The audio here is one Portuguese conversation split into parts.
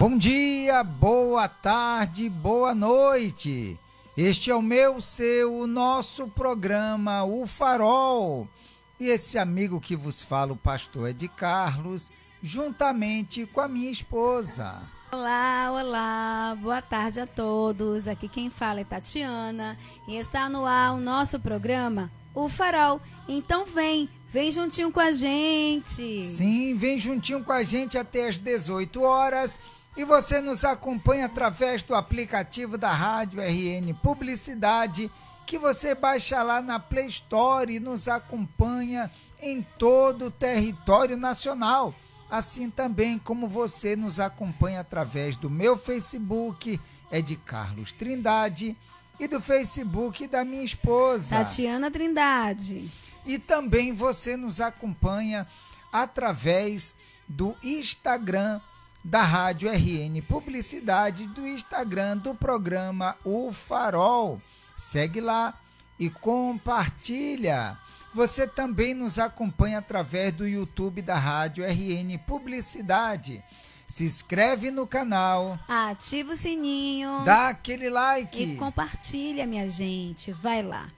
Bom dia, boa tarde, boa noite. Este é o meu, seu, o nosso programa, O Farol. E esse amigo que vos fala, o pastor Ed Carlos, juntamente com a minha esposa. Olá, olá, boa tarde a todos. Aqui quem fala é Tatiana e está no ar o nosso programa, O Farol. Então vem juntinho com a gente. Sim, vem juntinho com a gente até às 18 horas. E você nos acompanha através do aplicativo da Rádio RN Publicidade, que você baixa lá na Play Store e nos acompanha em todo o território nacional. Assim também como você nos acompanha através do meu Facebook, é de Carlos Trindade, e do Facebook da minha esposa, Tatiana Trindade. E também você nos acompanha através do Instagram da Rádio RN Publicidade, do Instagram do programa O Farol. Segue lá e compartilha. Você também nos acompanha através do YouTube da Rádio RN Publicidade. Se inscreve no canal, ativa o sininho, dá aquele like e compartilha, minha gente. Vai lá.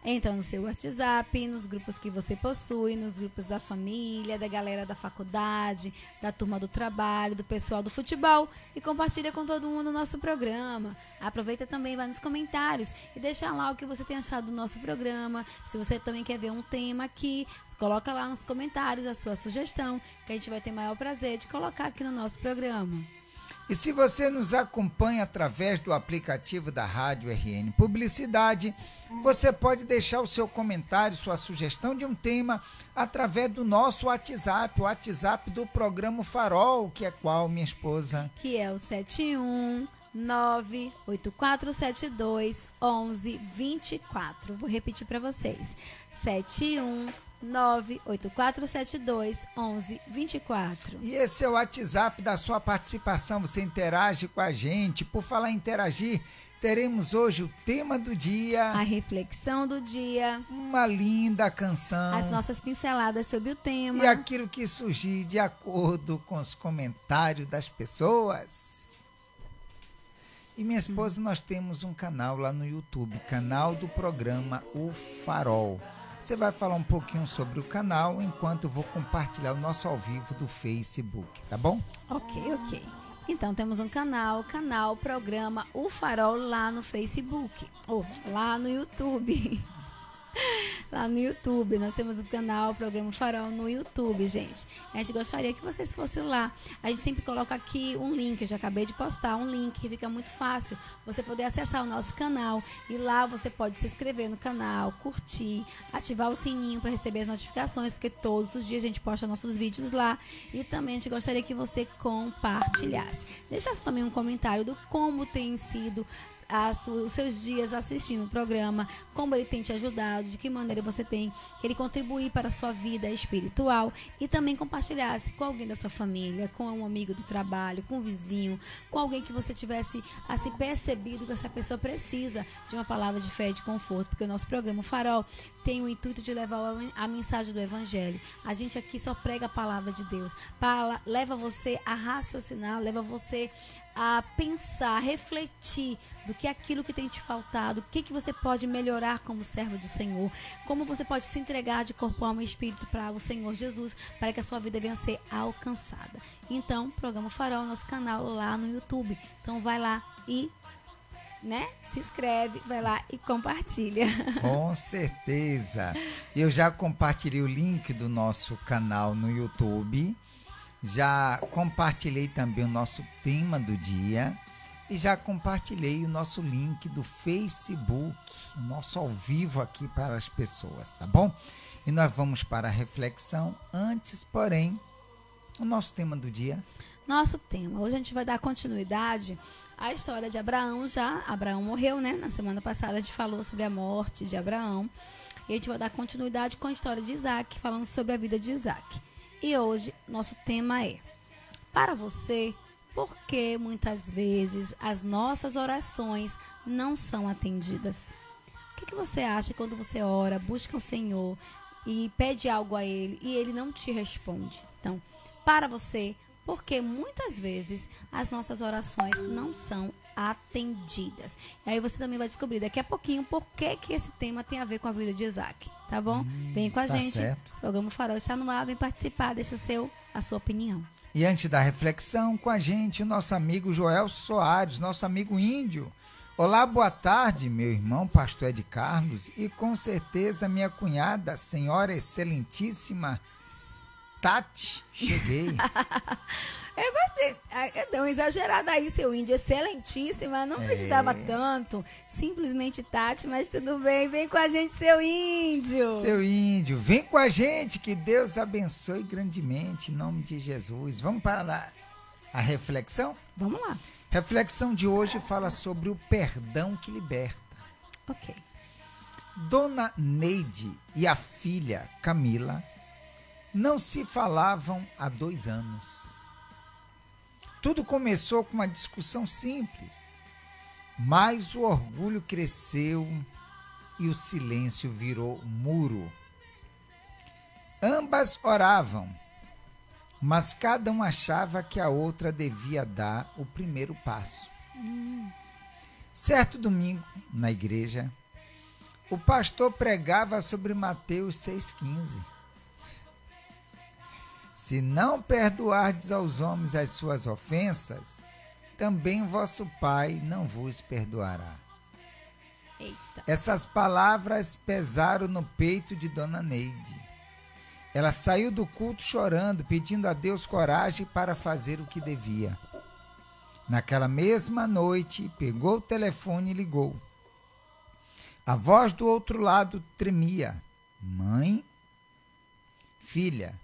Entra no seu WhatsApp, nos grupos que você possui, nos grupos da família, da galera da faculdade, da turma do trabalho, do pessoal do futebol e compartilha com todo mundo o nosso programa. Aproveita também, vai nos comentários e deixa lá o que você tem achado do nosso programa. Se você também quer ver um tema aqui, coloca lá nos comentários a sua sugestão, que a gente vai ter maior prazer de colocar aqui no nosso programa. E se você nos acompanha através do aplicativo da Rádio RN Publicidade, você pode deixar o seu comentário, sua sugestão de um tema através do nosso WhatsApp, o WhatsApp do programa Farol, que é qual, minha esposa? Que é o 71984721124. Vou repetir para vocês. 71984721124. E esse é o WhatsApp da sua participação, você interage com a gente. Por falar em interagir, teremos hoje o tema do dia, a reflexão do dia, uma linda canção, as nossas pinceladas sobre o tema e aquilo que surgir de acordo com os comentários das pessoas. E minha esposa, nós temos um canal lá no YouTube, canal do programa O Farol. Você vai falar um pouquinho sobre o canal, enquanto eu vou compartilhar o nosso ao vivo do Facebook, tá bom? Ok. Então, temos um canal programa O Farol lá no Facebook, ou lá no YouTube. Lá no YouTube, nós temos o canal Programa Farol no YouTube, gente. A gente gostaria que vocês fossem lá. A gente sempre coloca aqui um link, eu já acabei de postar um link que fica muito fácil você poder acessar o nosso canal. E lá você pode se inscrever no canal, curtir, ativar o sininho para receber as notificações, porque todos os dias a gente posta nossos vídeos lá. E também a gente gostaria que você compartilhasse. Deixasse também um comentário do como tem sido os seus dias assistindo o programa, como ele tem te ajudado, de que maneira você tem que ele contribuir para a sua vida espiritual, e também compartilhasse com alguém da sua família, com um amigo do trabalho, com um vizinho, com alguém que você tivesse assim percebido que essa pessoa precisa de uma palavra de fé e de conforto, porque o nosso programa, o Farol, tem o intuito de levar a mensagem do Evangelho. A gente aqui só prega a palavra de Deus, leva você a raciocinar, leva você a pensar, a refletir do que é aquilo que tem te faltado, o que você pode melhorar como servo do Senhor, como você pode se entregar de corpo, alma e espírito para o Senhor Jesus, para que a sua vida venha a ser alcançada. Então, Programa Farol, nosso canal lá no YouTube. Então vai lá e se inscreve, vai lá e compartilha. Com certeza. Eu já compartilhei o link do nosso canal no YouTube. Já compartilhei também o nosso tema do dia e já compartilhei o nosso link do Facebook, o nosso ao vivo aqui para as pessoas, tá bom? E nós vamos para a reflexão. Antes, porém, o nosso tema do dia. Nosso tema. Hoje a gente vai dar continuidade à história de Abraão. Abraão morreu, né? Na semana passada a gente falou sobre a morte de Abraão. E a gente vai dar continuidade com a história de Isaac, falando sobre a vida de Isaac. E hoje, nosso tema é: para você, por que muitas vezes as nossas orações não são atendidas? O que você acha quando você ora, busca o Senhor e pede algo a Ele e Ele não te responde? Então, para você, Porque muitas vezes as nossas orações não são atendidas. E aí você também vai descobrir daqui a pouquinho por que esse tema tem a ver com a vida de Isaac. Tá bom? Vem com a gente. Certo. O programa Farol está no ar, vem participar, deixa a sua opinião. E antes da reflexão, com a gente, o nosso amigo Joel Soares, nosso amigo índio. Olá, boa tarde, meu irmão, pastor Ed Carlos, e com certeza minha cunhada, senhora excelentíssima Tati, cheguei. Eu gostei. Deu uma exagerada aí, seu índio. Excelentíssima. Não precisava tanto. Simplesmente Tati, mas tudo bem. Vem com a gente, seu índio. Seu índio, vem com a gente. Que Deus abençoe grandemente. Em nome de Jesus. Vamos para a reflexão? Vamos lá. Reflexão de hoje fala sobre o perdão que liberta. Ok. Dona Neide e a filha Camila não se falavam há 2 anos. Tudo começou com uma discussão simples, mas o orgulho cresceu e o silêncio virou muro. Ambas oravam, mas cada uma achava que a outra devia dar o primeiro passo. Certo domingo, na igreja, o pastor pregava sobre Mateus 6,15. Se não perdoardes aos homens as suas ofensas, também vosso Pai não vos perdoará. Eita. Essas palavras pesaram no peito de Dona Neide. Ela saiu do culto chorando, pedindo a Deus coragem para fazer o que devia. Naquela mesma noite, pegou o telefone e ligou. A voz do outro lado tremia. Mãe? Filha,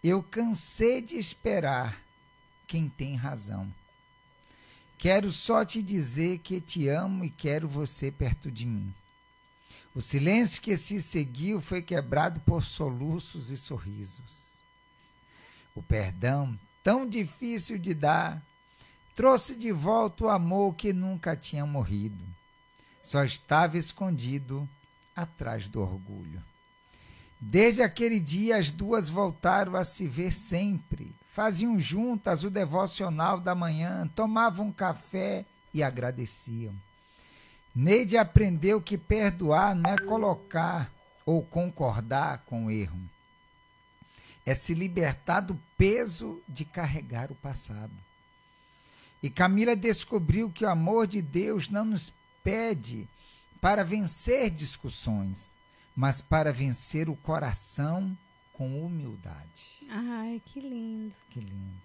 eu cansei de esperar quem tem razão. Quero só te dizer que te amo e quero você perto de mim. O silêncio que se seguiu foi quebrado por soluços e sorrisos. O perdão, tão difícil de dar, trouxe de volta o amor que nunca tinha morrido. Só estava escondido atrás do orgulho. Desde aquele dia, as duas voltaram a se ver sempre. Faziam juntas o devocional da manhã, tomavam café e agradeciam. Neide aprendeu que perdoar não é colocar ou concordar com o erro. É se libertar do peso de carregar o passado. E Camila descobriu que o amor de Deus não nos pede para vencer discussões, mas para vencer o coração com humildade. Ai, que lindo. Que lindo.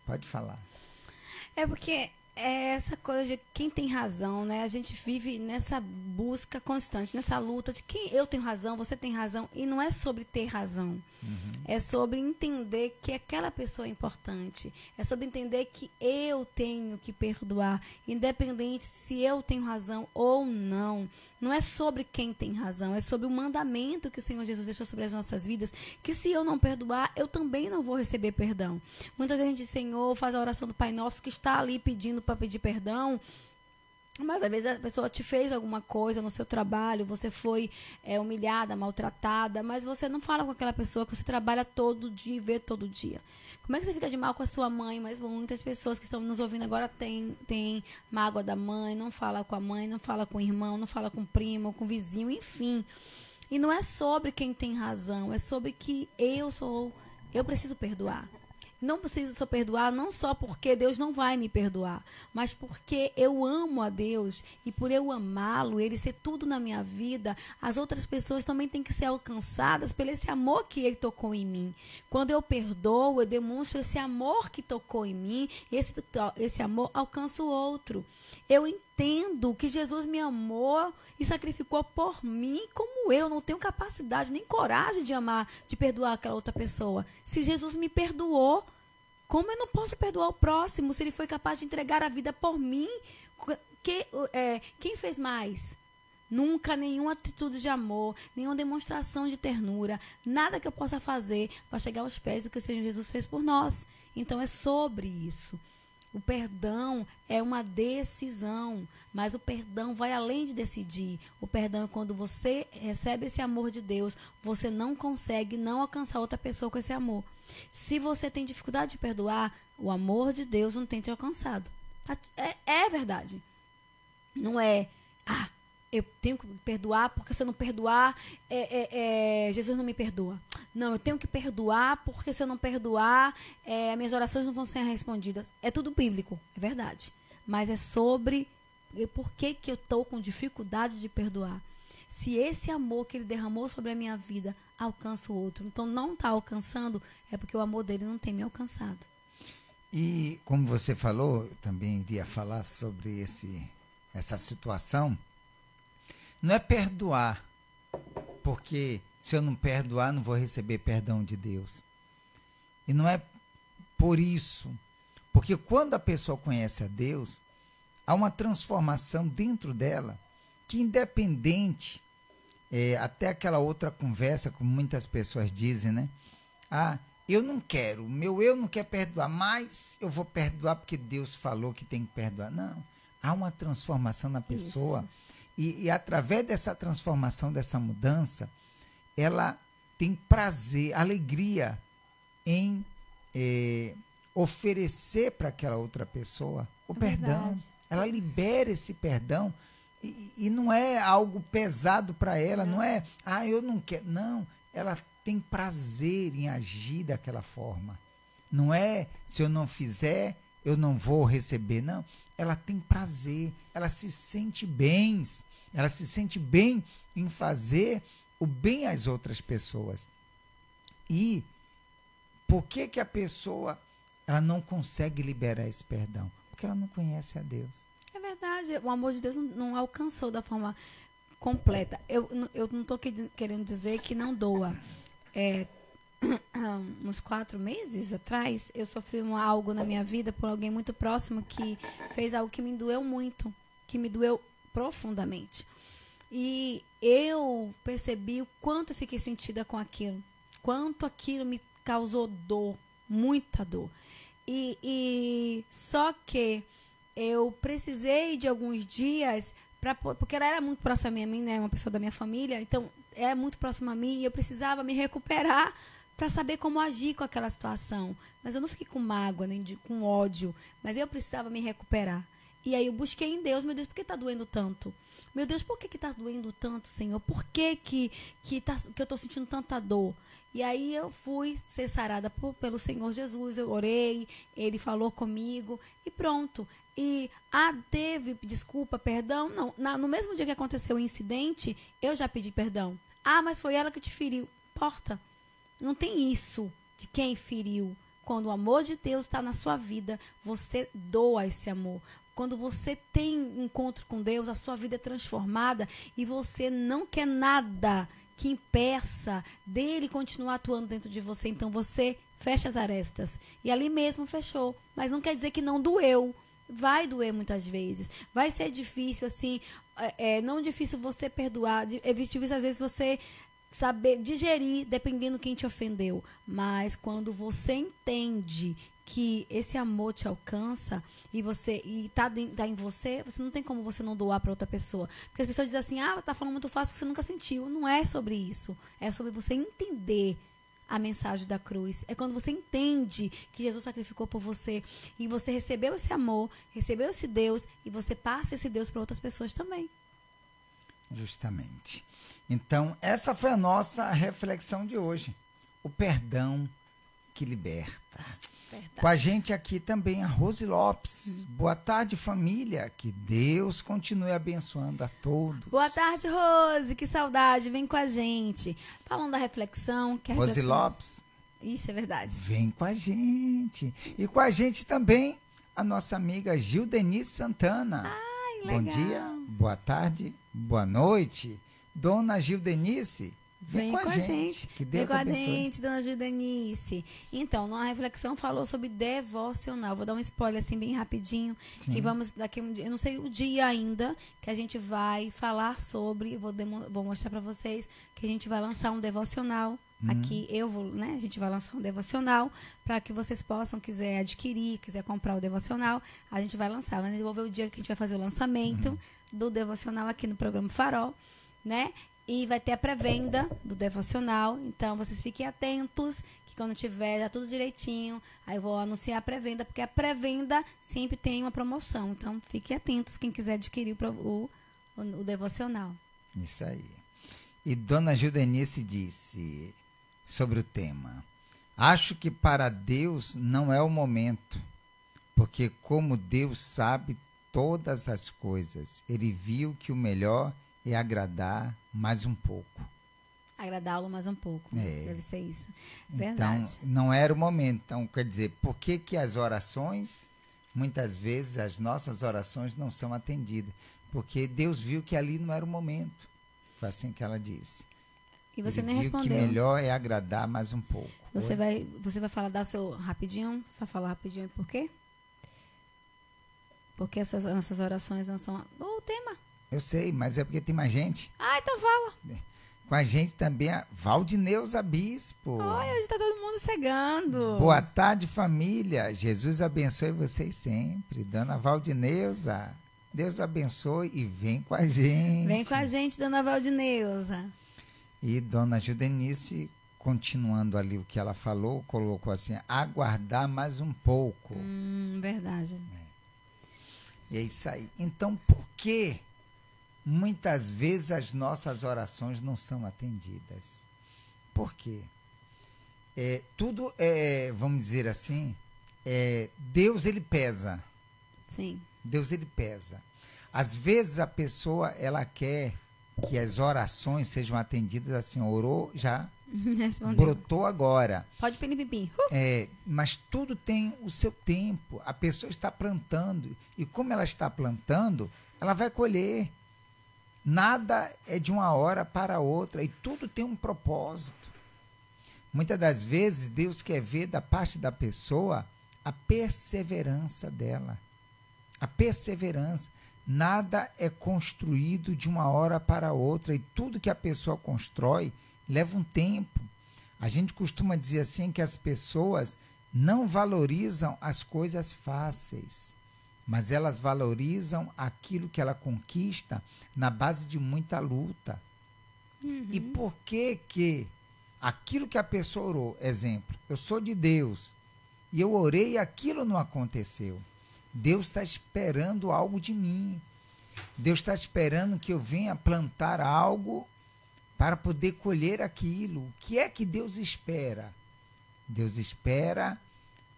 Pode falar. É porque é essa coisa de quem tem razão, né? A gente vive nessa busca constante, nessa luta de quem eu tenho razão, você tem razão. E não é sobre ter razão. É sobre entender que aquela pessoa é importante. É sobre entender que eu tenho que perdoar, independente se eu tenho razão ou não. Não é sobre quem tem razão, é sobre o mandamento que o Senhor Jesus deixou sobre as nossas vidas, que se eu não perdoar, eu também não vou receber perdão. Muitas vezes a gente diz, Senhor, faz a oração do Pai Nosso, que está ali pedindo para pedir perdão, mas às vezes a pessoa te fez alguma coisa no seu trabalho, você foi humilhada, maltratada, mas você não fala com aquela pessoa que você trabalha todo dia e vê todo dia. Como é que você fica de mal com a sua mãe? Mas muitas pessoas que estão nos ouvindo agora têm mágoa da mãe, não fala com a mãe, não fala com o irmão, não fala com o primo, com o vizinho, enfim. E não é sobre quem tem razão, é sobre que eu preciso perdoar. Não preciso só perdoar, não só porque Deus não vai me perdoar, mas porque eu amo a Deus e por eu amá-lo, Ele ser tudo na minha vida, as outras pessoas também têm que ser alcançadas pelo esse amor que Ele tocou em mim. Quando eu perdoo, eu demonstro esse amor que tocou em mim, esse amor alcança o outro. Eu entendo que Jesus me amou e sacrificou por mim, como eu não tenho capacidade nem coragem de amar, de perdoar aquela outra pessoa. Se Jesus me perdoou, como eu não posso perdoar o próximo se ele foi capaz de entregar a vida por mim? Quem fez mais? Nunca nenhuma atitude de amor, nenhuma demonstração de ternura, nada que eu possa fazer para chegar aos pés do que o Senhor Jesus fez por nós. Então é sobre isso. O perdão é uma decisão, mas o perdão vai além de decidir. O perdão é quando você recebe esse amor de Deus, você não consegue não alcançar outra pessoa com esse amor. Se você tem dificuldade de perdoar, o amor de Deus não tem te alcançado. É verdade. Não é, eu tenho que perdoar, porque se eu não perdoar, Jesus não me perdoa. Não, eu tenho que perdoar, porque se eu não perdoar, minhas orações não vão ser respondidas. É tudo bíblico, é verdade. Mas é sobre por que eu estou com dificuldade de perdoar. Se esse amor que ele derramou sobre a minha vida alcança o outro, então não está alcançando, é porque o amor dele não tem me alcançado. E como você falou, eu também iria falar sobre essa situação. Não é perdoar, porque se eu não perdoar, não vou receber perdão de Deus. E não é por isso, porque quando a pessoa conhece a Deus, há uma transformação dentro dela, que independente, até aquela outra conversa, como muitas pessoas dizem, né? Eu não quero, o meu eu não quer perdoar, mas eu vou perdoar porque Deus falou que tem que perdoar. Não, há uma transformação na pessoa. Isso. E através dessa transformação, dessa mudança, ela tem prazer, alegria em oferecer para aquela outra pessoa o perdão. Verdade. Ela libera esse perdão e não é algo pesado para ela, não é, eu não quero. Não, ela tem prazer em agir daquela forma. Não é, se eu não fizer, eu não vou receber, não. Ela tem prazer, ela se sente bem, em fazer o bem às outras pessoas. E por que a pessoa ela não consegue liberar esse perdão? Porque ela não conhece a Deus. É verdade, o amor de Deus não alcançou da forma completa. Eu não estou querendo dizer que não doa. Uns 4 meses atrás, eu sofri algo na minha vida por alguém muito próximo que fez algo que me doeu muito, que me doeu profundamente. E eu percebi o quanto eu fiquei sentida com aquilo, quanto aquilo me causou dor, muita dor. E só que eu precisei de alguns dias, porque ela era muito próxima a mim, né, uma pessoa da minha família, então era muito próxima a mim e eu precisava me recuperar para saber como agir com aquela situação. Mas eu não fiquei com mágoa, nem com ódio, mas eu precisava me recuperar. E aí eu busquei em Deus, meu Deus, por que está doendo tanto? Meu Deus, por que está doendo tanto, Senhor? Por que eu estou sentindo tanta dor? E aí eu fui ser sarada pelo Senhor Jesus, eu orei, Ele falou comigo e pronto. E teve desculpa, perdão? Não, no mesmo dia que aconteceu o incidente, eu já pedi perdão. Mas foi ela que te feriu. Importa. Não tem isso de quem feriu. Quando o amor de Deus está na sua vida, você doa esse amor. Quando você tem encontro com Deus, a sua vida é transformada e você não quer nada que impeça dele continuar atuando dentro de você. Então você fecha as arestas. E ali mesmo fechou. Mas não quer dizer que não doeu. Vai doer muitas vezes. Vai ser difícil, assim, não difícil você perdoar. É difícil, às vezes, você saber digerir, dependendo quem te ofendeu. Mas quando você entende que esse amor te alcança e tá em você, você não tem como você não doar para outra pessoa. Porque as pessoas dizem assim, você tá falando muito fácil porque você nunca sentiu. Não é sobre isso. É sobre você entender a mensagem da cruz. É quando você entende que Jesus sacrificou por você e você recebeu esse amor, recebeu esse Deus e você passa esse Deus para outras pessoas também. Justamente. Então, essa foi a nossa reflexão de hoje. O perdão que liberta. Verdade. Com a gente aqui também a Rose Lopes. Boa tarde, família. Que Deus continue abençoando a todos. Boa tarde, Rose. Que saudade. Vem com a gente. Falando da reflexão. Rose Lopes. Isso é verdade. Vem com a gente. E com a gente também a nossa amiga Gildenice Santana. Ai, legal. Bom dia, boa tarde, boa noite. Dona Gildenice, Vem com a gente. Que Deus Vem com abençoe. a gente, dona Judenice. Então, na reflexão falou sobre devocional. Vou dar um spoiler assim bem rapidinho. Sim. Que vamos daqui um dia, eu não sei o dia ainda, que a gente vai falar sobre, vou mostrar para vocês que a gente vai lançar um devocional. Aqui a gente vai lançar um devocional para que vocês possam, quiser adquirir, quiser comprar o devocional, a gente vai lançar. Mas eu vou ver o dia que a gente vai fazer o lançamento do devocional aqui no programa Farol, né? E vai ter a pré-venda do devocional. Então, vocês fiquem atentos, que quando tiver já tudo direitinho, aí eu vou anunciar a pré-venda, porque a pré-venda sempre tem uma promoção. Então, fiquem atentos quem quiser adquirir o devocional. Isso aí. E dona Judenice disse sobre o tema: acho que para Deus não é o momento, porque como Deus sabe todas as coisas, ele viu que o melhor é agradar mais um pouco. Agradá-lo mais um pouco. Deve ser isso. Verdade. Então, não era o momento. Então, quer dizer, por que que as orações, muitas vezes, as nossas orações não são atendidas? Porque Deus viu que ali não era o momento. Foi assim que ela disse. E você ele nem viu respondeu. Que melhor é agradar mais um pouco. Você vai falar rapidinho? Vai falar rapidinho por quê? Porque as nossas orações não são o tema. Eu sei, mas é porque tem mais gente. Ah, então fala. Com a gente também a Valdineuza Bispo. Olha, hoje está todo mundo chegando. Boa tarde, família. Jesus abençoe vocês sempre. Dona Valdineuza, Deus abençoe e vem com a gente. Vem com a gente, dona Valdineuza. E dona Judenice, continuando ali o que ela falou, colocou assim: aguardar mais um pouco. Verdade. E é isso aí. Então, por que muitas vezes as nossas orações não são atendidas? Por quê? Tudo é, vamos dizer assim, Deus ele pesa. Sim. Deus ele pesa. Às vezes a pessoa ela quer que as orações sejam atendidas assim, orou, já brotou agora. Pode pim. Mas tudo tem o seu tempo. A pessoa está plantando e como ela está plantando, ela vai colher. Nada é de uma hora para outra e tudo tem um propósito. Muitas das vezes Deus quer ver da parte da pessoa a perseverança dela. A perseverança. Nada é construído de uma hora para outra e tudo que a pessoa constrói leva um tempo. A gente costuma dizer assim que as pessoas não valorizam as coisas fáceis, mas elas valorizam aquilo que ela conquista na base de muita luta. E por que aquilo que a pessoa orou, exemplo, eu sou de Deus e eu orei e aquilo não aconteceu? Deus está esperando algo de mim. Deus está esperando que eu venha plantar algo para poder colher aquilo. O que é que Deus espera? Deus espera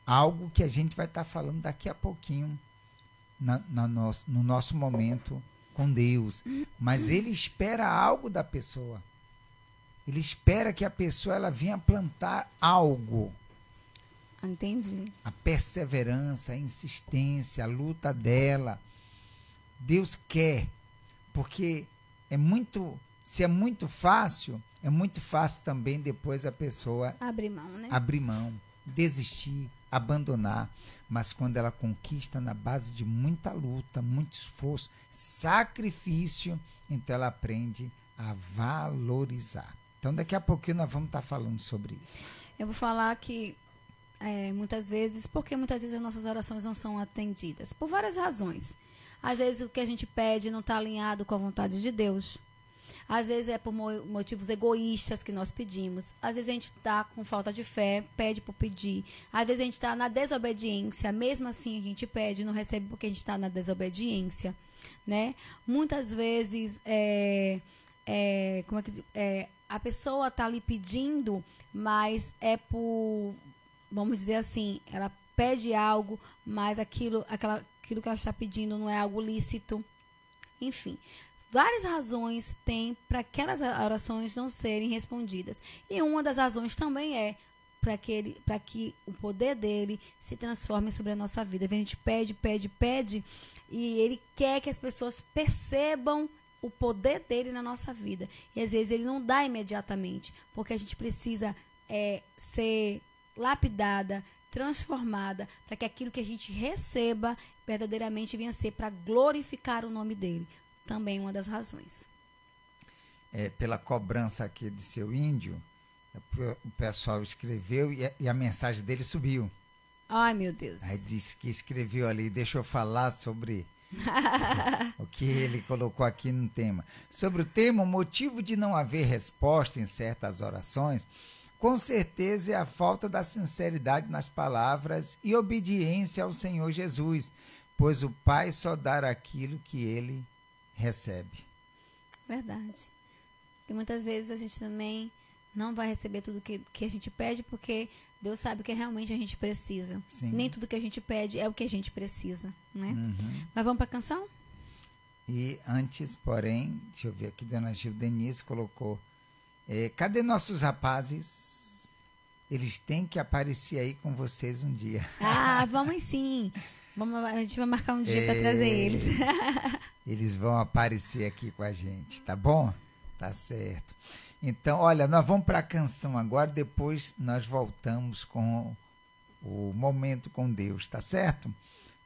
algo que a gente vai estar falando daqui a pouquinho, no nosso momento com Deus. Mas Ele espera algo da pessoa. Ele espera que a pessoa ela venha plantar algo. Entendi. A perseverança, a insistência, a luta dela. Deus quer, porque se é muito fácil também depois a pessoa abrir mão, né? Abrir mão, desistir, abandonar. Mas quando ela conquista na base de muita luta, muito esforço, sacrifício, então ela aprende a valorizar. Então daqui a pouquinho nós vamos estar falando sobre isso. Eu vou falar que muitas vezes as nossas orações não são atendidas? Por várias razões. Às vezes o que a gente pede não está alinhado com a vontade de Deus. Às vezes é por motivos egoístas que nós pedimos. Às vezes a gente está com falta de fé, pede por pedir. Às vezes a gente está na desobediência, mesmo assim a gente pede, não recebe porque a gente está na desobediência, né? Muitas vezes a pessoa está ali pedindo, mas vamos dizer assim, ela pede algo, mas aquilo que ela está pedindo não é algo lícito. Enfim, várias razões tem para aquelas orações não serem respondidas. E uma das razões também é para que o poder dele se transforme sobre a nossa vida. A gente pede, e ele quer que as pessoas percebam o poder dele na nossa vida. E às vezes ele não dá imediatamente, porque a gente precisa ser lapidada, transformada, para que aquilo que a gente receba verdadeiramente venha a ser para glorificar o nome dele. Também uma das razões. Pela cobrança aqui de seu índio, o pessoal escreveu e a mensagem dele subiu. Ai, meu Deus. Aí disse que escreveu ali, deixa eu falar sobre o que ele colocou aqui no tema. Sobre o tema, o motivo de não haver resposta em certas orações, com certeza é a falta da sinceridade nas palavras e obediência ao Senhor Jesus, pois o Pai só dá aquilo que ele recebe. Verdade. E muitas vezes a gente também não vai receber tudo que a gente pede, porque Deus sabe o que realmente a gente precisa. Sim. Nem tudo que a gente pede é o que a gente precisa, né? Uhum. Mas vamos para a canção? E antes, porém, deixa eu ver aqui, Dona Gil Denise colocou, cadê nossos rapazes? Eles têm que aparecer aí com vocês um dia. Vamos sim. A gente vai marcar um dia para trazer eles. Eles vão aparecer aqui com a gente, tá bom? Tá certo. Então, olha, nós vamos para a canção agora, depois nós voltamos com o Momento com Deus, tá certo?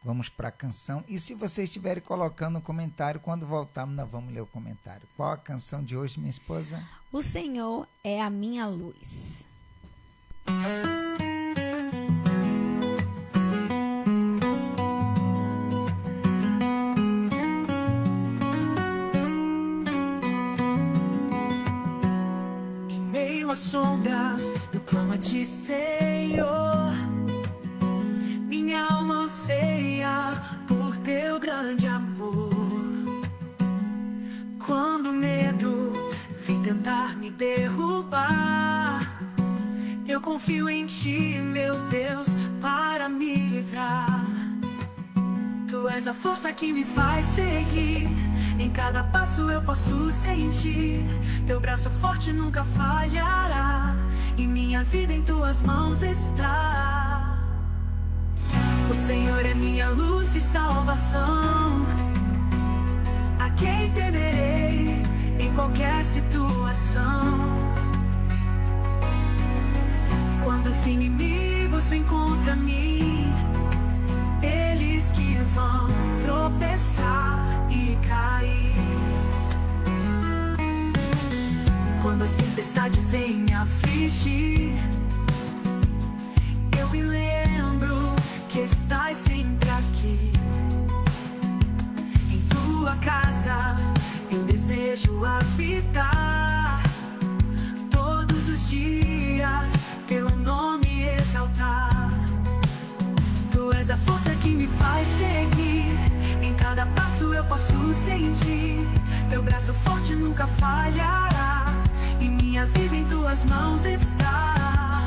Vamos para a canção. E se vocês estiverem colocando um comentário, quando voltarmos, nós vamos ler o comentário. Qual a canção de hoje, minha esposa? O Senhor é a minha luz. As sombras, eu clamo a ti, Senhor. Minha alma anseia por teu grande amor. Quando o medo vem tentar me derrubar, eu confio em ti, meu Deus, para me livrar. Tu és a força que me faz seguir. Em cada passo eu posso sentir teu braço forte nunca falhará, e minha vida em tuas mãos está. O Senhor é minha luz e salvação. A quem temerei em qualquer situação? Quando os inimigos vêm contra mim, eles que vão tropeçar e cair. Quando as tempestades vêm me afligir, eu me lembro que estás sempre aqui. Em tua casa eu desejo habitar, todos os dias teu nome exaltar. Tu és a força que me faz seguir. Em cada passo eu posso sentir teu braço forte nunca falhará, e minha vida em tuas mãos está.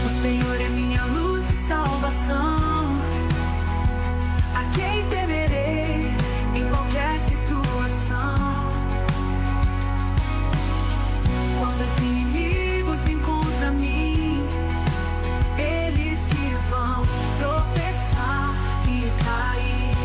O Senhor é minha luz e salvação. A quem temerei em qualquer situação? Quando os inimigos vêm contra mim, eles que vão tropeçar e cair.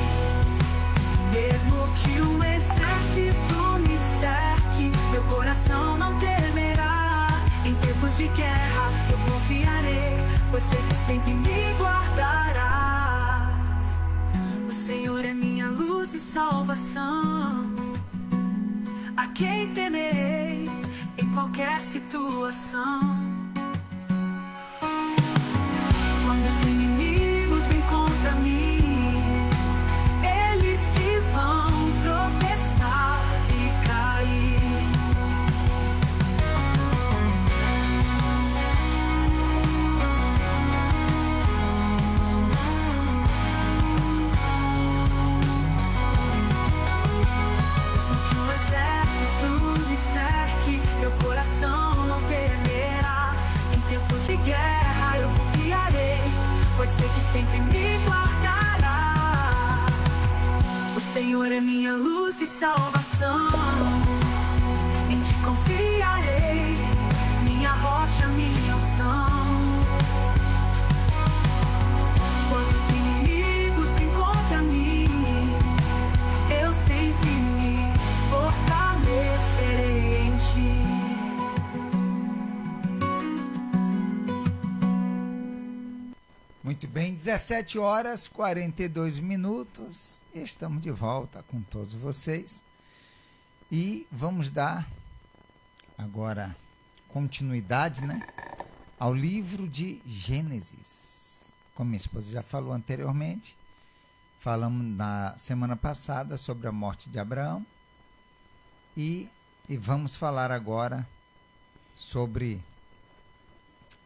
Mesmo que um exército me cerque, meu coração não temerá. Em tempos de guerra eu confiarei, pois sei que sempre me guardarás. O Senhor é minha luz e salvação. A quem temerei em qualquer situação? Quando os inimigos vêm contra mim, eles que vão tropeçar e cair. Mesmo que um exército me cerque, meu coração não temerá. Em tempos de guerra eu confiarei, pois sei que sempre me guardarás. O Senhor é minha luz e salvação. Em ti confiarei, minha rocha, minha unção. Quando os inimigos vêm contra mim, eu sempre me Muito bem, 17 horas 42 minutos. Estamos de volta com todos vocês. E vamos dar agora continuidade, né, ao livro de Gênesis. Como minha esposa já falou anteriormente, falamos na semana passada sobre a morte de Abraão. E vamos falar agora sobre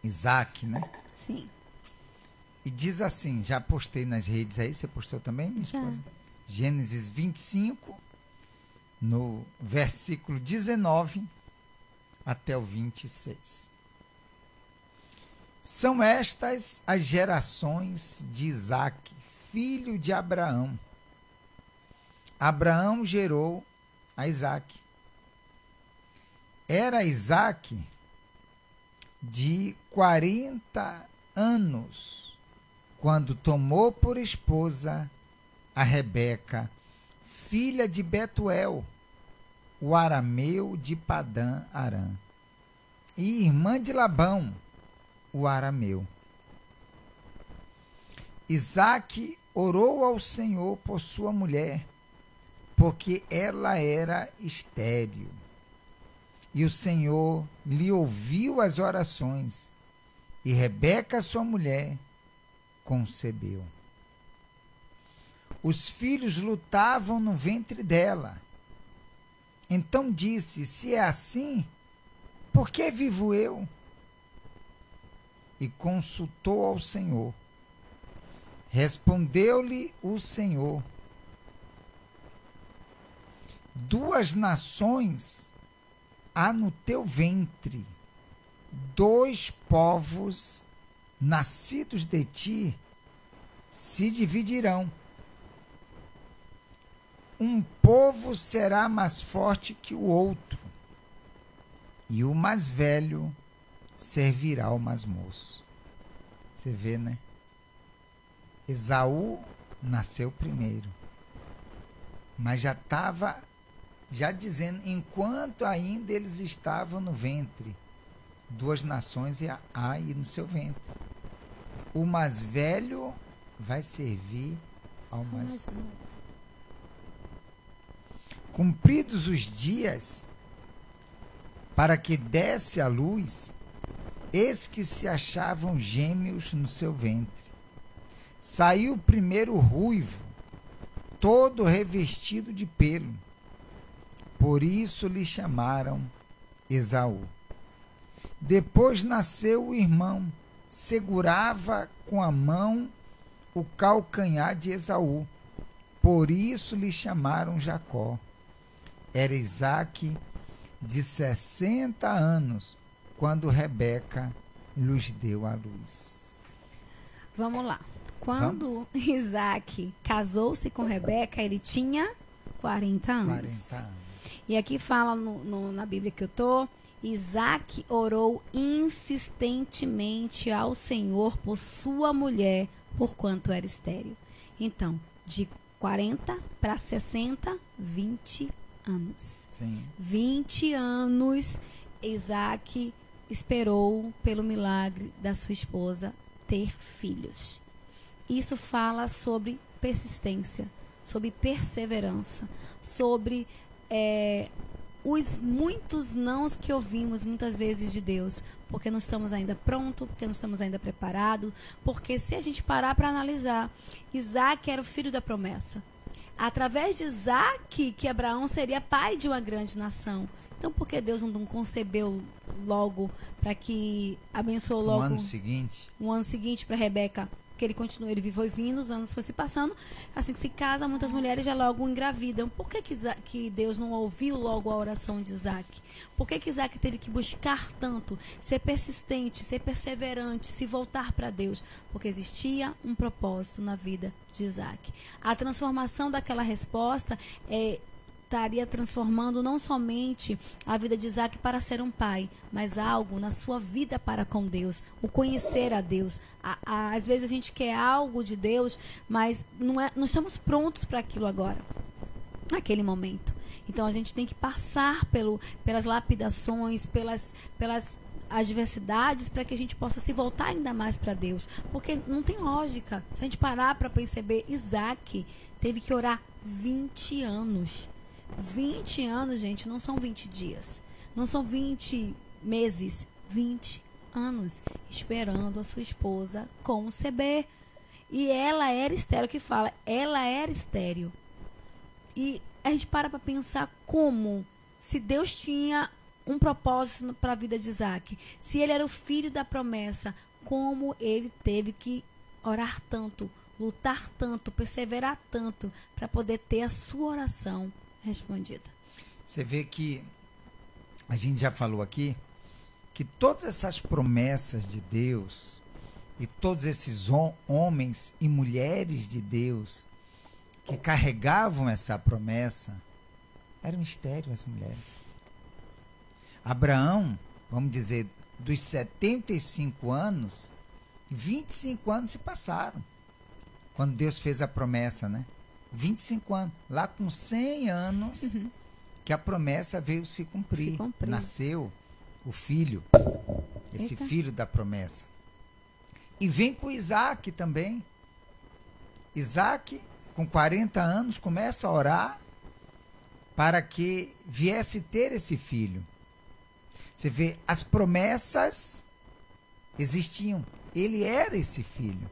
Isaac, né? Sim. E diz assim, já postei nas redes aí, você postou também, minha esposa? Gênesis 25, no versículo 19 até o 26. São estas as gerações de Isaac, filho de Abraão. Abraão gerou a Isaac. Era Isaac de 40 anos quando tomou por esposa a Rebeca, filha de Betuel, o arameu de Padã Arã, e irmã de Labão, o arameu. Isaac orou ao Senhor por sua mulher, porque ela era estéril. E o Senhor lhe ouviu as orações, e Rebeca, sua mulher, concebeu. Os filhos lutavam no ventre dela. Então disse: se é assim, por que vivo eu? E consultou ao Senhor. Respondeu-lhe o Senhor: 2 nações há no teu ventre, 2 povos nascidos de ti se dividirão. Um povo será mais forte que o outro, e o mais velho servirá ao mais moço. Você vê, né? Esaú nasceu primeiro, mas já estava dizendo, enquanto ainda eles estavam no ventre, 2 nações há aí no seu ventre. O mais velho vai servir ao mais novo. Cumpridos os dias para que desse à luz, eis que se achavam gêmeos no seu ventre. Saiu primeiro ruivo, todo revestido de pelo. Por isso lhe chamaram Esaú. Depois nasceu o irmão, segurava com a mão o calcanhar de Esaú. Por isso lhe chamaram Jacó. Era Isaque de 60 anos, quando Rebeca lhes deu a luz. Vamos lá. Quando Isaac casou-se com Rebeca, ele tinha 40 anos. 40 anos. E aqui fala na Bíblia que eu estou, Isaac orou insistentemente ao Senhor por sua mulher, porquanto era estéril. Então, de 40 para 60, 20 anos. Sim. 20 anos, Isaac esperou pelo milagre da sua esposa ter filhos. Isso fala sobre persistência, sobre perseverança, sobre os muitos nãos que ouvimos muitas vezes de Deus, porque não estamos ainda prontos, porque não estamos ainda preparados, porque se a gente parar para analisar, Isaac era o filho da promessa. Através de Isaac, que Abraão seria pai de uma grande nação. Então, por que Deus não concebeu logo para que abençoou logo? Um ano seguinte para Rebeca, que ele continuou, ele foi vindo, os anos foram se passando. Assim que se casa, muitas mulheres já logo engravidam. Por que Deus não ouviu logo a oração de Isaac? Por que Isaac teve que buscar tanto, ser persistente, ser perseverante, se voltar para Deus? Porque existia um propósito na vida de Isaac. A transformação daquela resposta estaria transformando não somente a vida de Isaac para ser um pai, mas algo na sua vida para com Deus, o conhecer a Deus. Às vezes a gente quer algo de Deus, mas não estamos prontos para aquilo agora, naquele momento. Então a gente tem que passar pelas lapidações, pelas adversidades para que a gente possa se voltar ainda mais para Deus. Porque não tem lógica. Se a gente parar para perceber, Isaac teve que orar 20 anos. 20 anos, gente, não são 20 dias. Não são 20 meses. 20 anos esperando a sua esposa conceber. E ela era estéril, que fala, ela era estéril. E a gente para pensar como, se Deus tinha um propósito para a vida de Isaac, se ele era o filho da promessa, como ele teve que orar tanto, lutar tanto, perseverar tanto, para poder ter a sua oração respondida. Você vê que a gente já falou aqui que todas essas promessas de Deus e todos esses homens e mulheres de Deus que carregavam essa promessa eram estéreis, as mulheres. Abraão, vamos dizer, dos 75 anos, 25 anos se passaram quando Deus fez a promessa, né? 25 anos. Lá com 100 anos que a promessa veio se cumprir. Nasceu o filho, esse filho da promessa. E vem com Isaac também. Isaac, com 40 anos, começa a orar para que viesse ter esse filho. Você vê, as promessas existiam. Ele era esse filho.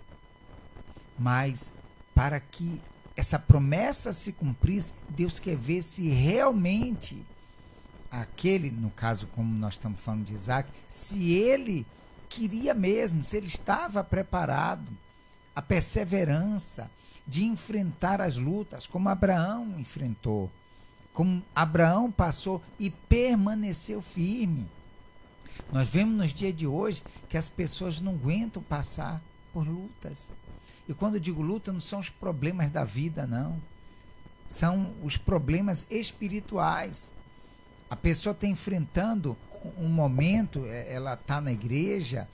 Mas, para que essa promessa se cumprisse, Deus quer ver se realmente aquele, no caso, como nós estamos falando de Isaac, se ele queria mesmo, se ele estava preparado, a perseverança de enfrentar as lutas, como Abraão enfrentou, como Abraão passou e permaneceu firme. Nós vemos nos dias de hoje que as pessoas não aguentam passar por lutas. E quando eu digo luta, não são os problemas da vida, não. São os problemas espirituais. A pessoa está enfrentando um momento, ela está na igreja,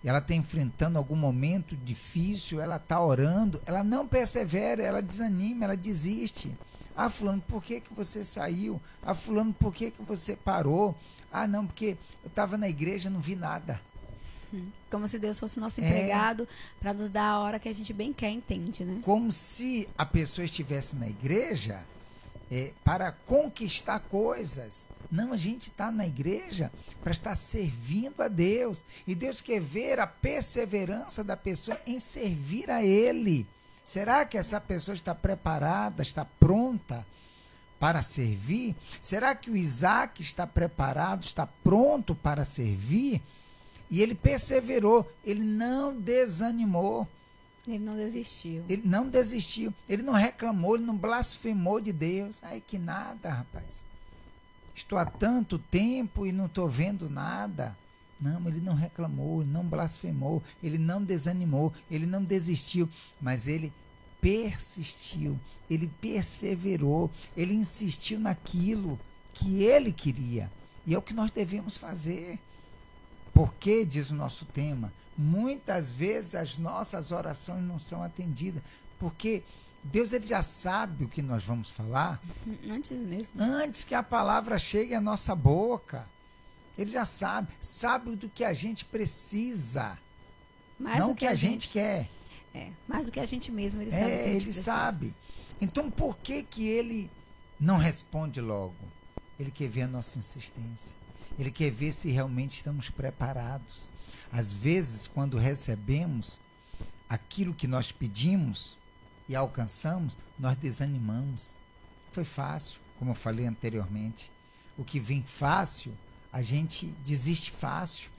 ela está enfrentando algum momento difícil, ela está orando, ela não persevera, ela desanima, ela desiste. Ah, fulano, por que você saiu? Ah, fulano, por que você parou? Ah, não, porque eu estava na igreja e não vi nada. Como se Deus fosse nosso empregado para nos dar a hora que a gente bem quer, entende, né? Como se a pessoa estivesse na igreja para conquistar coisas. Não, a gente está na igreja para estar servindo a Deus. E Deus quer ver a perseverança da pessoa em servir a Ele. Será que essa pessoa está preparada, está pronta para servir? Será que o Isaac está preparado, está pronto para servir? E ele perseverou, ele não desanimou. Ele não desistiu. Ele não desistiu, ele não reclamou, ele não blasfemou de Deus. Ai, que nada, rapaz. Estou há tanto tempo e não estou vendo nada. Não, ele não reclamou, ele não blasfemou, ele não desanimou, ele não desistiu, mas ele persistiu, ele perseverou, ele insistiu naquilo que ele queria. E é o que nós devemos fazer. Porque, diz o nosso tema, muitas vezes as nossas orações não são atendidas. Porque Deus ele já sabe o que nós vamos falar. Antes mesmo. Antes que a palavra chegue à nossa boca. Ele já sabe do que a gente precisa. Mais não do o que a gente quer. Mais do que a gente mesmo, ele sabe o que a gente ele precisa. sabe. Então, por que ele não responde logo? Ele quer ver a nossa insistência. Ele quer ver se realmente estamos preparados. Às vezes, quando recebemos aquilo que nós pedimos e alcançamos, nós desanimamos. Foi fácil, como eu falei anteriormente. O que vem fácil, a gente desiste fácil.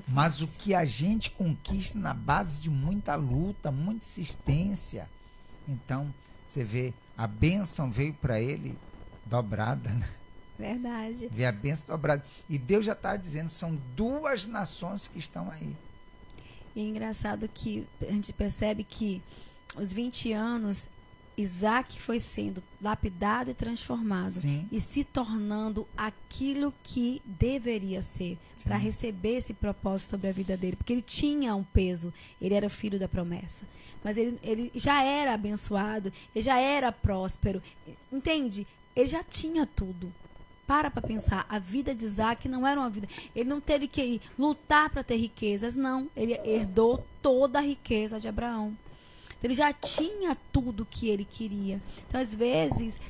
Mas o que a gente conquista na base de muita luta, muita insistência. Então, você vê, a bênção veio para ele dobrada, né? Verdade. Vê a bênção dobrada. E Deus já está dizendo, são 2 nações que estão aí. E é engraçado que a gente percebe que os 20 anos, Isaac foi sendo lapidado e transformado. Sim. E se tornando aquilo que deveria ser, para receber esse propósito sobre a vida dele. Porque ele tinha um peso, ele era o filho da promessa. Mas ele já era abençoado, ele já era próspero. Entende? Ele já tinha tudo. para pensar, a vida de Isaac não era uma vida, ele não teve que lutar para ter riquezas, não, ele herdou toda a riqueza de Abraão. Então, ele já tinha tudo que ele queria. Então, às vezes,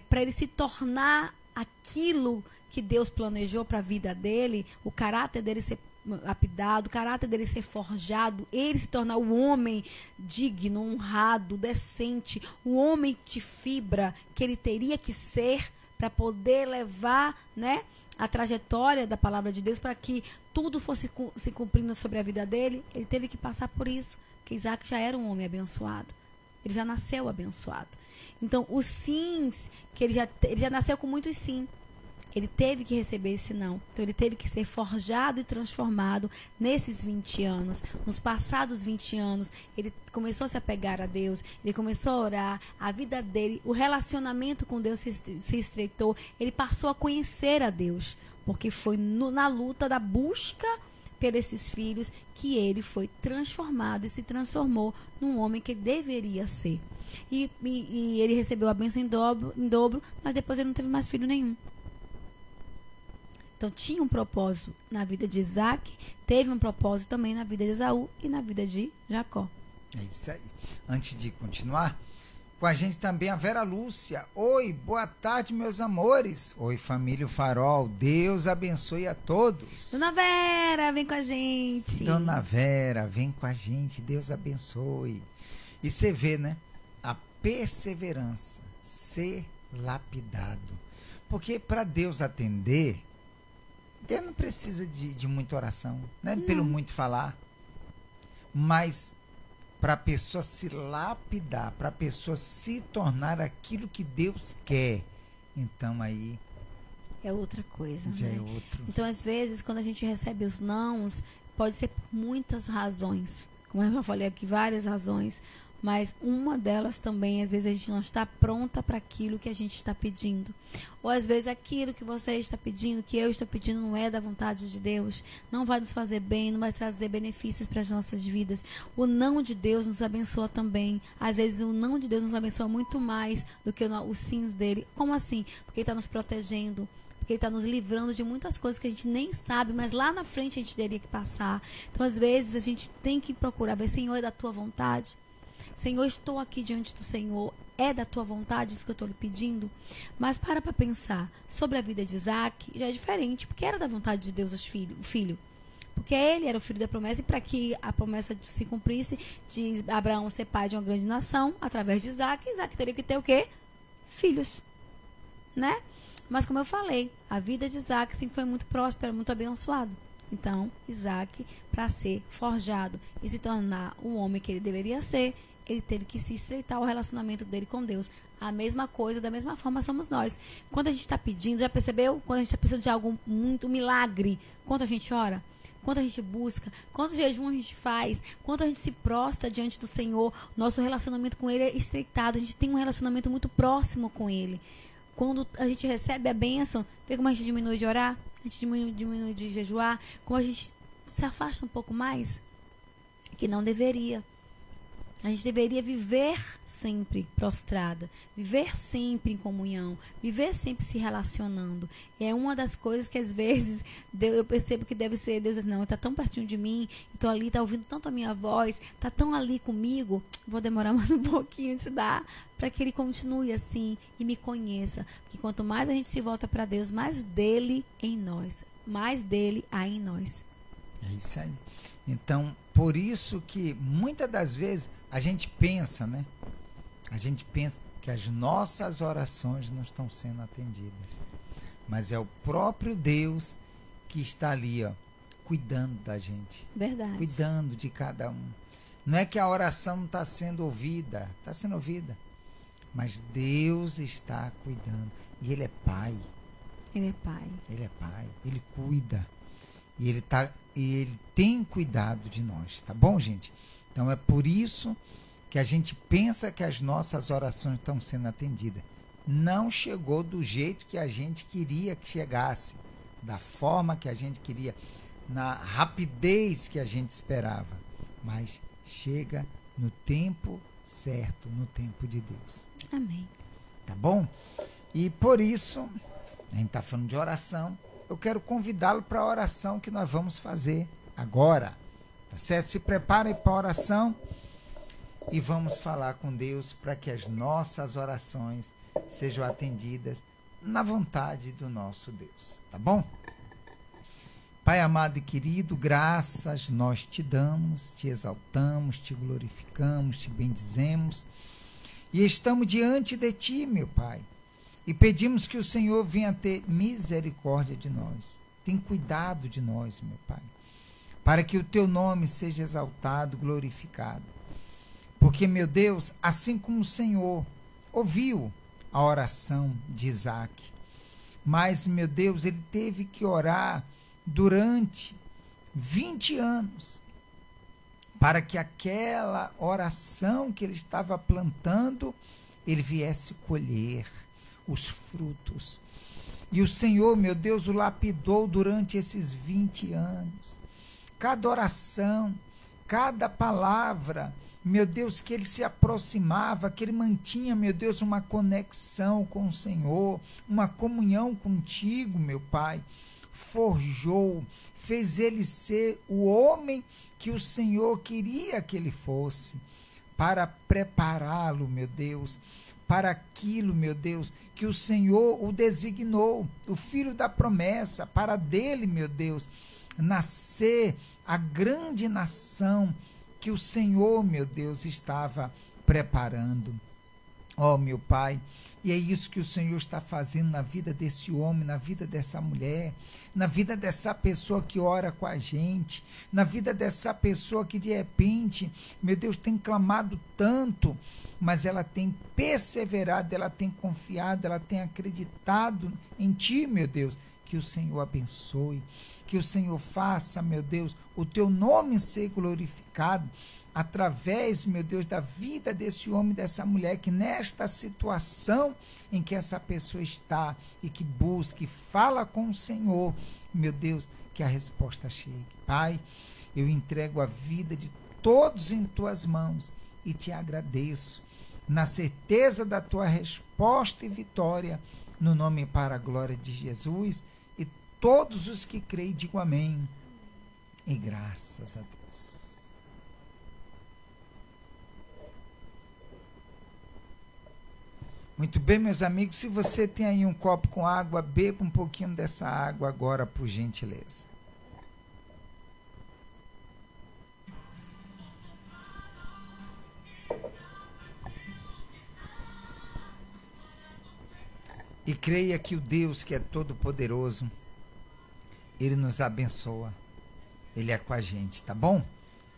para ele se tornar aquilo que Deus planejou para a vida dele, o caráter dele ser lapidado, o caráter dele ser forjado, ele se tornar o homem digno, honrado, decente, o homem de fibra que ele teria que ser para poder levar, né, a trajetória da palavra de Deus, para que tudo fosse se cumprindo sobre a vida dele. Ele teve que passar por isso, porque Isaac já era um homem abençoado, ele já nasceu abençoado. Então, os sims, que ele já nasceu com muitos sim. Ele teve que receber esse não. Então, ele teve que ser forjado e transformado nesses 20 anos. Nos passados 20 anos, ele começou a se apegar a Deus. Ele começou a orar. A vida dele, o relacionamento com Deus se estreitou. Ele passou a conhecer a Deus. Porque foi na luta da busca por esses filhos que ele foi transformado e se transformou num homem que ele deveria ser. E ele recebeu a bênção em dobro, mas depois ele não teve mais filho nenhum. Então, tinha um propósito na vida de Isaac, teve um propósito também na vida de Esaú e na vida de Jacó. É isso aí. Antes de continuar, com a gente também a Vera Lúcia. Oi, boa tarde, meus amores. Oi, família Farol. Deus abençoe a todos. Dona Vera, vem com a gente. Dona Vera, vem com a gente. Deus abençoe. E você vê, né? A perseverança, ser lapidado. Porque para Deus atender, Deus não precisa de muita oração, né? Pelo muito falar. Mas para a pessoa se lapidar, para a pessoa se tornar aquilo que Deus quer, então aí é outra coisa. Já né? é outro. Então, às vezes, quando a gente recebe os nãos, pode ser por muitas razões. Como eu já falei aqui, várias razões. Mas uma delas também, às vezes, a gente não está pronta para aquilo que a gente está pedindo. Ou, às vezes, aquilo que você está pedindo, que eu estou pedindo, não é da vontade de Deus. Não vai nos fazer bem, não vai trazer benefícios para as nossas vidas. O não de Deus nos abençoa também. Às vezes, o não de Deus nos abençoa muito mais do que os sims dele. Como assim? Porque ele está nos protegendo. Porque ele está nos livrando de muitas coisas que a gente nem sabe, mas lá na frente a gente teria que passar. Então, às vezes, a gente tem que procurar ver, Senhor, é da tua vontade? Senhor, estou aqui diante do Senhor, é da tua vontade isso que eu estou lhe pedindo? Mas para pensar sobre a vida de Isaac, já é diferente, porque era da vontade de Deus o filho. Porque ele era o filho da promessa, e para que a promessa se cumprisse, de Abraão ser pai de uma grande nação, através de Isaac, Isaac teria que ter o quê? Filhos, né? Mas como eu falei, a vida de Isaac sempre foi muito próspera, muito abençoada. Então, Isaac, para ser forjado e se tornar o homem que ele deveria ser, ele teve que se estreitar o relacionamento dele com Deus. A mesma coisa, da mesma forma somos nós. Quando a gente está pedindo, já percebeu? Quando a gente está precisando de algo muito milagre, quanto a gente ora, quanto a gente busca, quantos jejuns a gente faz, quanto a gente se prostra diante do Senhor, nosso relacionamento com Ele é estreitado, a gente tem um relacionamento muito próximo com Ele. Quando a gente recebe a bênção, vê como a gente diminui de orar, a gente diminui de jejuar, como a gente se afasta um pouco mais, que não deveria. A gente deveria viver sempre prostrada, viver sempre em comunhão, viver sempre se relacionando. E é uma das coisas que às vezes eu percebo que deve ser, Deus diz, não, está tão pertinho de mim, estou ali, está ouvindo tanto a minha voz, está tão ali comigo, vou demorar mais um pouquinho de dar, para que Ele continue assim e me conheça. Porque quanto mais a gente se volta para Deus, mais dele em nós, mais dele há em nós. É isso aí. Então, por isso que muitas das vezes a gente pensa, né? A gente pensa que as nossas orações não estão sendo atendidas. Mas é o próprio Deus que está ali, ó, cuidando da gente. Verdade. Cuidando de cada um. Não é que a oração não está sendo ouvida. Está sendo ouvida. Mas Deus está cuidando. E Ele é Pai. Ele é Pai. Ele é Pai. Ele cuida. E Ele tem cuidado de nós, tá bom, gente? Então é por isso que a gente pensa que as nossas orações estão sendo atendidas. Não chegou do jeito que a gente queria que chegasse, da forma que a gente queria, na rapidez que a gente esperava, mas chega no tempo certo, no tempo de Deus. Amém. Tá bom? E por isso A gente está falando de oração. Eu quero convidá-lo para a oração que nós vamos fazer agora. Tá certo? Se preparem para a oração e vamos falar com Deus para que as nossas orações sejam atendidas na vontade do nosso Deus. Tá bom? Pai amado e querido, graças nós te damos, te exaltamos, te glorificamos, te bendizemos e estamos diante de ti, meu Pai, e pedimos que o Senhor venha ter misericórdia de nós. Tem cuidado de nós, meu Pai, para que o teu nome seja exaltado, glorificado. Porque, meu Deus, assim como o Senhor ouviu a oração de Isaac, mas, meu Deus, ele teve que orar durante 20 anos para que aquela oração que ele estava plantando, ele viesse colher os frutos. E o Senhor, meu Deus, o lapidou durante esses 20 anos. Cada oração, cada palavra, meu Deus, que ele se aproximava, que ele mantinha, meu Deus, uma conexão com o Senhor, uma comunhão contigo, meu Pai, forjou, fez ele ser o homem que o Senhor queria que ele fosse, para prepará-lo, meu Deus, para aquilo, meu Deus, que o Senhor o designou, o filho da promessa, para dele, meu Deus, nascer a grande nação que o Senhor, meu Deus, estava preparando. Oh, meu Pai, e é isso que o Senhor está fazendo na vida desse homem, na vida dessa mulher, na vida dessa pessoa que ora com a gente, na vida dessa pessoa que de repente, meu Deus, tem clamado tanto, mas ela tem perseverado, ela tem confiado, ela tem acreditado em Ti, meu Deus. Que o Senhor abençoe, que o Senhor faça, meu Deus, o Teu nome ser glorificado através, meu Deus, da vida desse homem, dessa mulher, que nesta situação em que essa pessoa está e que busca e fala com o Senhor, meu Deus, que a resposta chegue. Pai, eu entrego a vida de todos em Tuas mãos e Te agradeço, na certeza da Tua resposta e vitória, no nome e para a glória de Jesus. E todos os que creem, digam amém. E graças a Deus. Muito bem, meus amigos, se você tem aí um copo com água, beba um pouquinho dessa água agora, por gentileza. E creia que o Deus que é todo-poderoso, Ele nos abençoa. Ele é com a gente, tá bom?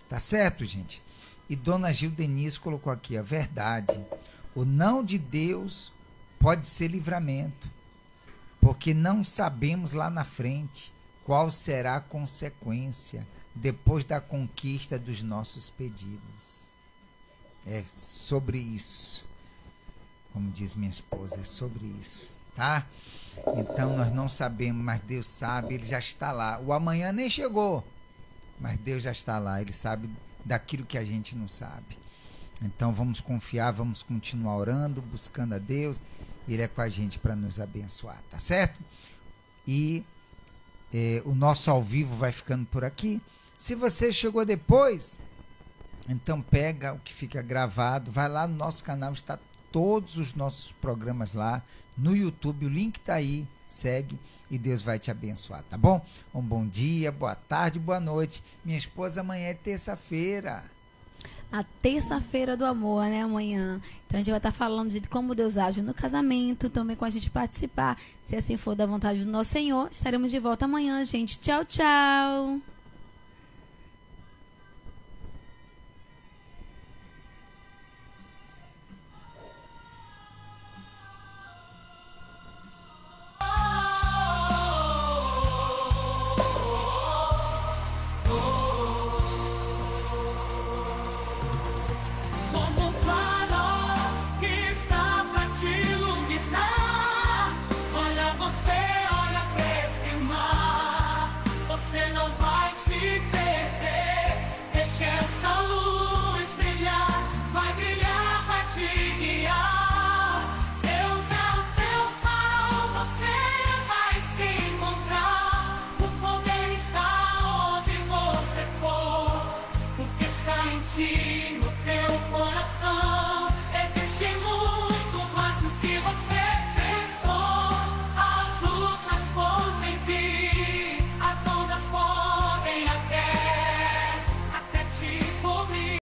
Tá certo, gente? E Dona Gil Denise colocou aqui a verdade. O não de Deus pode ser livramento, porque não sabemos lá na frente qual será a consequência depois da conquista dos nossos pedidos. É sobre isso. Como diz minha esposa, é sobre isso, tá? Então nós não sabemos, mas Deus sabe, Ele já está lá. O amanhã nem chegou, mas Deus já está lá, Ele sabe daquilo que a gente não sabe. Então vamos confiar, vamos continuar orando, buscando a Deus, Ele é com a gente para nos abençoar, tá certo? E o nosso ao vivo vai ficando por aqui. Se você chegou depois, então pega o que fica gravado, vai lá no nosso canal, está todos os nossos programas lá no YouTube, o link está aí, segue e Deus vai te abençoar, tá bom? Um bom dia, boa tarde, boa noite. Minha esposa, amanhã é terça-feira. A terça-feira do amor, né, amanhã. Então a gente vai estar falando de como Deus age no casamento, também com a gente participar. Se assim for da vontade do nosso Senhor, estaremos de volta amanhã, gente. Tchau, tchau. Você olha pra esse mar, você não vai noite.